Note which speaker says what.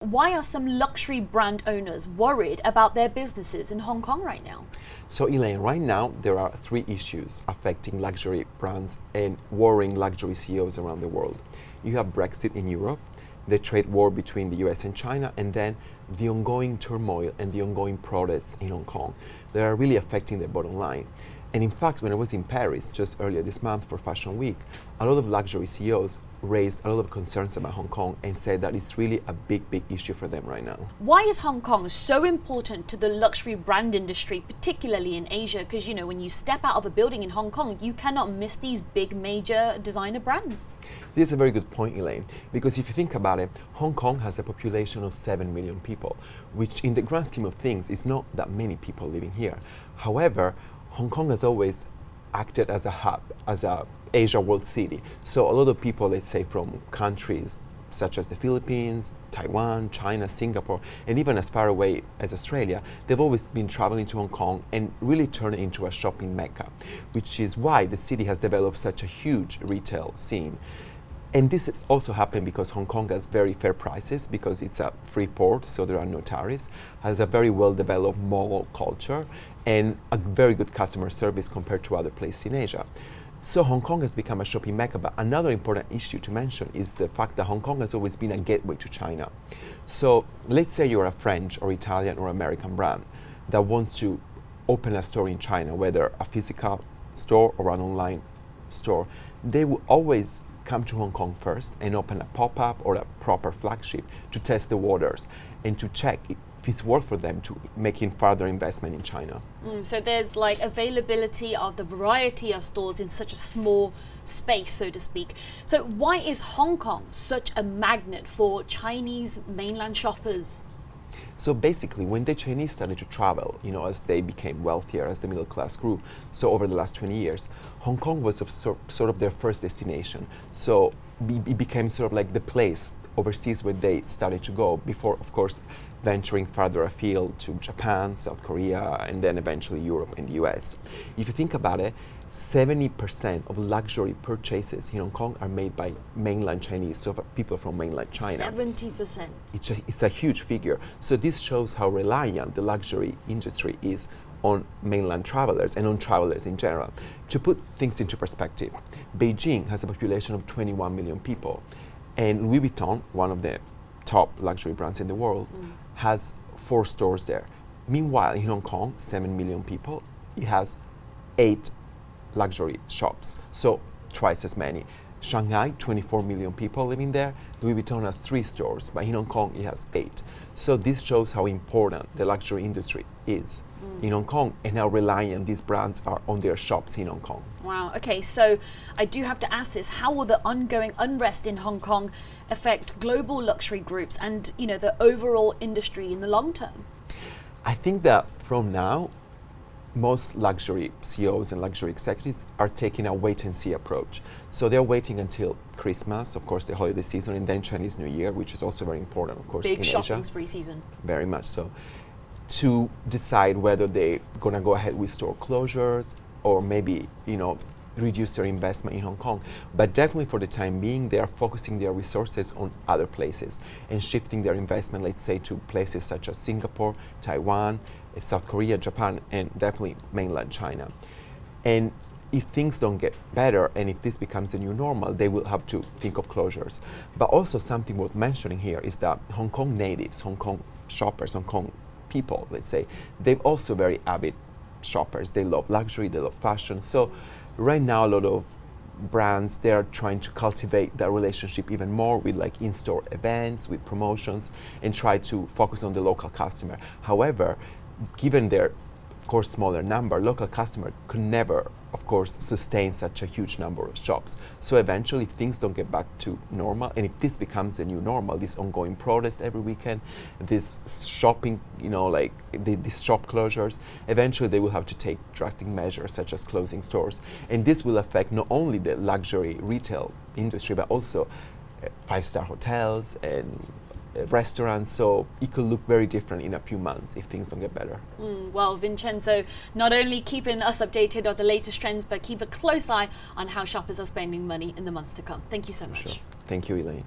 Speaker 1: Why are some luxury brand owners worried about their businesses in Hong Kong right now?
Speaker 2: So Elaine, right now there are three issues affecting luxury brands and worrying luxury CEOs around the world. You have Brexit in Europe, the trade war between the US and China, and then the ongoing turmoil and the ongoing protests in Hong Kong that are really affecting their bottom line. And in fact, when I was in Paris just earlier this month for Fashion Week, a lot of luxury CEOs raised a lot of concerns about Hong Kong and said that it's really a big issue for them right now.
Speaker 1: Why is Hong Kong so important to the luxury brand industry, particularly in Asia? Because, you know, when you step out of a building in Hong Kong, you cannot miss these big major designer brands.
Speaker 2: This is a very good point, Elaine, because if you think about it, Hong Kong has a population of 7 million people, which in the grand scheme of things is not that many people living here. However, Hong Kong has always acted as a hub, as a Asia world city. So a lot of people, let's say from countries such as the Philippines, Taiwan, China, Singapore, and even as far away as Australia, they've always been traveling to Hong Kong and really turned it into a shopping mecca, which is why the city has developed such a huge retail scene. And this has also happened because Hong Kong has very fair prices, because it's a free port, so there are no tariffs, has a very well-developed mall culture, and a very good customer service compared to other places in Asia. So Hong Kong has become a shopping mecca, but another important issue to mention is the fact that Hong Kong has always been a gateway to China. So let's say you're a French or Italian or American brand that wants to open a store in China, whether a physical store or an online store. They will always come to Hong Kong first and open a pop-up or a proper flagship to test the waters and to check if it's worth for them to making further investment in China.
Speaker 1: So there's like availability of the variety of stores in such a small space, so to speak. So why is Hong Kong such a magnet for Chinese mainland shoppers?
Speaker 2: So basically, when the Chinese started to travel, as they became wealthier, as the middle class grew, so over the last 20 years, Hong Kong was sort of their first destination. So it became sort of like the place overseas where they started to go before, of course, venturing further afield to Japan, South Korea, and then eventually Europe and the US. If you think about it, 70% of luxury purchases in Hong Kong are made by mainland Chinese, so people from mainland China.
Speaker 1: 70%.
Speaker 2: It's a huge figure. So this shows how reliant the luxury industry is on mainland travelers and on travelers in general. To put things into perspective, Beijing has a population of 21 million people, and Louis Vuitton, one of the top luxury brands in the world, has 4 stores there. Meanwhile, in Hong Kong, 7 million people, it has 8 luxury shops, so twice as many. Shanghai, 24 million people living there. Louis Vuitton has 3 stores, but in Hong Kong it has 8. So this shows how important the luxury industry is in Hong Kong and how reliant these brands are on their shops in Hong Kong.
Speaker 1: Wow, okay, so I do have to ask this. How will the ongoing unrest in Hong Kong affect global luxury groups and, the overall industry in the long term?
Speaker 2: I think that from now, most luxury CEOs and luxury executives are taking a wait-and-see approach. So they're waiting until Christmas, of course, the holiday season, and then Chinese New Year, which is also very important, of course, in Asia.
Speaker 1: Big shopping spree season.
Speaker 2: Very much so. To decide whether they're going to go ahead with store closures or maybe, reduce their investment in Hong Kong. But definitely for the time being, they are focusing their resources on other places and shifting their investment, let's say, to places such as Singapore, Taiwan, South Korea, Japan, and definitely mainland China. And if things don't get better and if this becomes the new normal, they will have to think of closures. But also something worth mentioning here is that Hong Kong natives, Hong Kong shoppers, Hong Kong people, let's say, they're also very avid shoppers. They love luxury, they love fashion. So right now, a lot of brands, they're trying to cultivate that relationship even more with like in-store events, with promotions, and try to focus on the local customer. However, given their, of course, smaller number, local customer could never, of course, sustain such a huge number of shops. So eventually, if things don't get back to normal, and if this becomes the new normal, this ongoing protest every weekend, this shopping, these shop closures, eventually they will have to take drastic measures such as closing stores. And this will affect not only the luxury retail industry, but also 5-star hotels and restaurants, so it could look very different in a few months if things don't get better.
Speaker 1: Well, Vincenzo, not only keeping us updated on the latest trends, but keep a close eye on how shoppers are spending money in the months to come. Thank you so much.
Speaker 2: Sure. Thank you, Elaine.